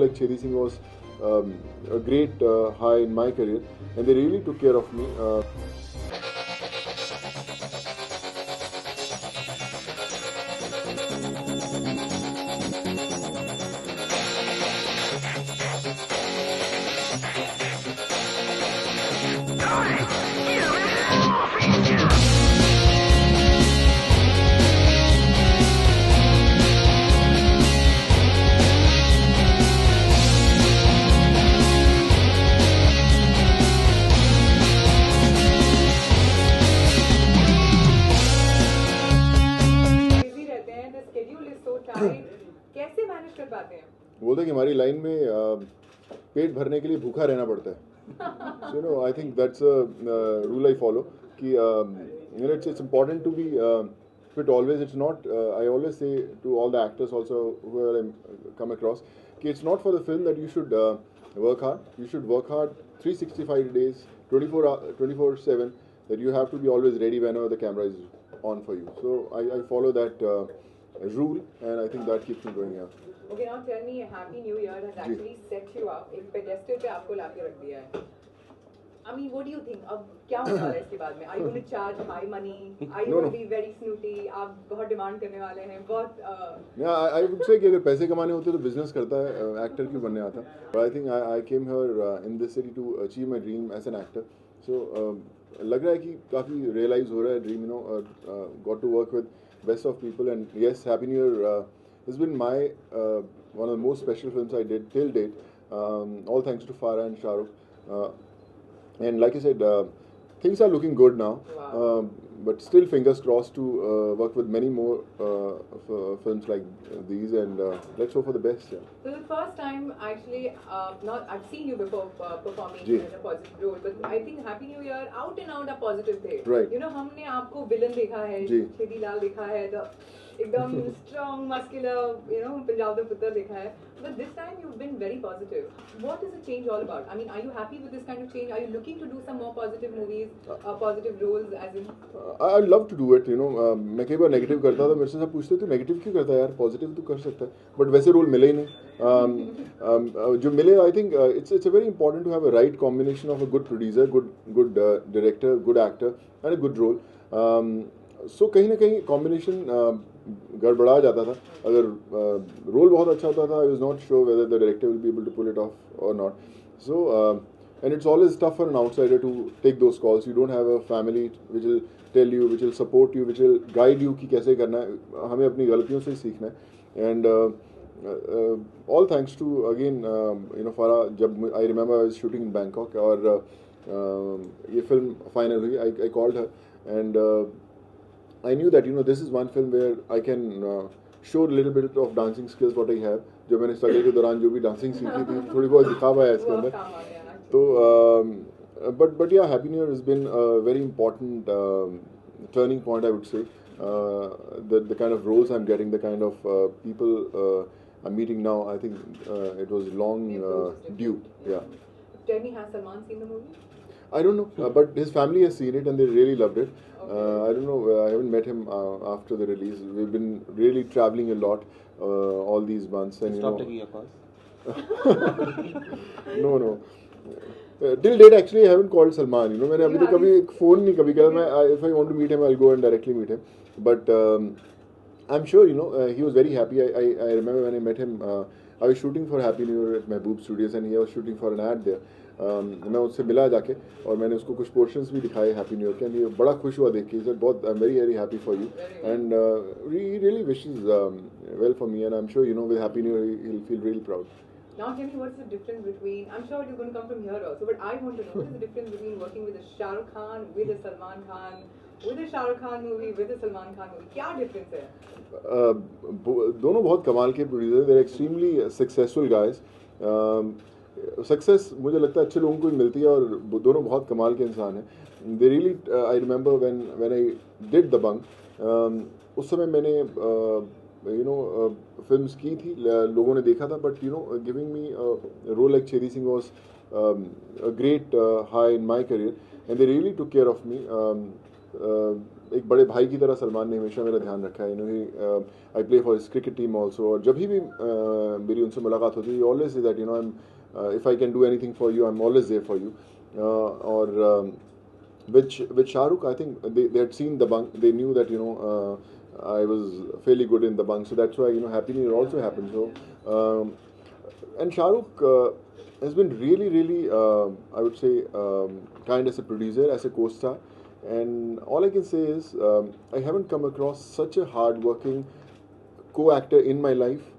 like Chedi Singh was a great high in my career, and they really took care of me. कैसे manage कर पाते हैं? बोलते हैं कि हमारी लाइन में पेट भरने के लिए भूखा रहना पड़ता है. So, I think that's a rule I follow. कि it's important to be fit always. It's not. I always say to all the actors also whoever I come across, कि it's not for the film that you should work hard. You should work hard 365 days, 24/7. That you have to be always ready whenever the camera is on for you. So I follow that rule, and I think that keeps me going. Yeah. Okay, now tell me, Happy New Year has actually set you up. एक pedestal पे आपको लाके रख दिया है. I mean, what do you think? अब क्या होने वाला है इसके बाद में? Are you going to charge high money? Are you going to be very snooty? आप बहुत डिमांड करने वाले हैं, बहुत. Yeah, I would say कि अगर पैसे कमाने होते तो बिजनेस करता है, एक्टर क्यों बनने आता? But I think I came here in this city to achieve my dream as an actor. So लग रहा है कि काफी realize हो रहा है dream, got to work with best of people, and yes, Happy New Year has been my one of the most special films I did till date. All thanks to Farah and Shah Rukh. And like I said, things are looking good now. Wow. But still, fingers crossed to work with many more films like these, and let's hope for the best. Yeah. So the first time, actually, I've seen you before performing ji. in a positive role, but I think Happy New Year out and out a positive थे. Right. हमने आपको villain देखा है, जी. छेदी लाल देखा है, the एकदम strong, muscular, Punjab दा पुत्र देखा है. But this time you've been very positive. What is the change all about? I mean, are you happy with this kind of change? Are you looking to do some more positive movies, positive roles, as in? I love to do it. मैं कई बार negative करता था, मेरे से सब पूछते तू negative क्यों करता है यार, पॉजिटिव तो कर सकता है, बट वैसे रोल मिले ही नहीं. जो मिले, I think it's a very important to have a right combination of a good producer, good director, good actor, and a good role. So कहीं ना कहीं कॉम्बिनेशन गड़बड़ा जाता था. अगर रोल बहुत अच्छा होता था, I was not sure whether the director will be able to pull it off or not. So and it's always tough for an outsider to take those calls. You don't have a family which will tell you, which will support you, which will guide you कि कैसे करना है. हमें अपनी गलतियों से सीखना है. And all thanks to again Farah. जब I remember I was shooting in Bangkok और ये फिल्म फाइनल हुई, I called her, and I knew that this is one film where I can show a little bit of dancing skills what I have. जो मैंने struggle के दौरान जो भी dancing सीखी थी थोड़ी बहुत दिखा पाया है इसके अंदर. तो but yeah, Happy New Year has been a very important turning point, I would say. The kind of roles I'm getting, the kind of people I'm meeting now, I think it was long due. Yeah. Tell me, has Salman seen the movie? I don't know, but his family has seen it and they really loved it. I don't know, I haven't met him after the release. We've been really traveling a lot all these months. And stop taking your calls? No. Till date, actually, I haven't called Salman. मैंने अभी तक कभी phone नहीं कभी किया. मैं if I want to meet him, I'll go and directly meet him. But I'm sure he was very happy. I remember when I met him, I was shooting for Happy New Year at Mehboob Studios, and he was shooting for an ad there. मैं उससे मिला जाके और मैंने उसको कुछ portions भी दिखाए हैप्पी न्यू ईयर के, ये बड़ा खुश हुआ देख के. सर बहुत I am very very happy for you, and he really wishes well for me, and I am sure with happy new year he will feel really proud. Now tell me, what's the difference between, I'm sure you're going to come from here also, but I want to know what is the difference between working with a Shah Rukh Khan, with a Salman Khan, with a Shah Rukh Khan movie, with a Salman Khan movie? क्या difference है? दोनों बहुत कमाल के producer, they're extremely successful guys. Success मुझे लगता है अच्छे लोगों को ही मिलती है और दोनों बहुत कमाल के इंसान हैं. They really, I remember when I did Dabangg, उस समय मैंने फिल्म्स की थी, लोगों ने देखा था, but giving me role like Chhedi Singh was a great high in my career, and they really took care of me. एक बड़े भाई की तरह सलमान ने हमेशा मेरा ध्यान रखा है. You know he I play for his cricket team also. और जब भी मेरी उनसे मुलाकात होती है always say that you know if I can do anything for you, I'm always there for you. Or with Shah Rukh, I think they had seen the bunk. They knew that I was fairly good in the bunk, so that's why Happy New Year also happened. So and Shah Rukh has been really, really, I would say, kind as a producer, as a co-star. And all I can say is I haven't come across such a hard-working co-actor in my life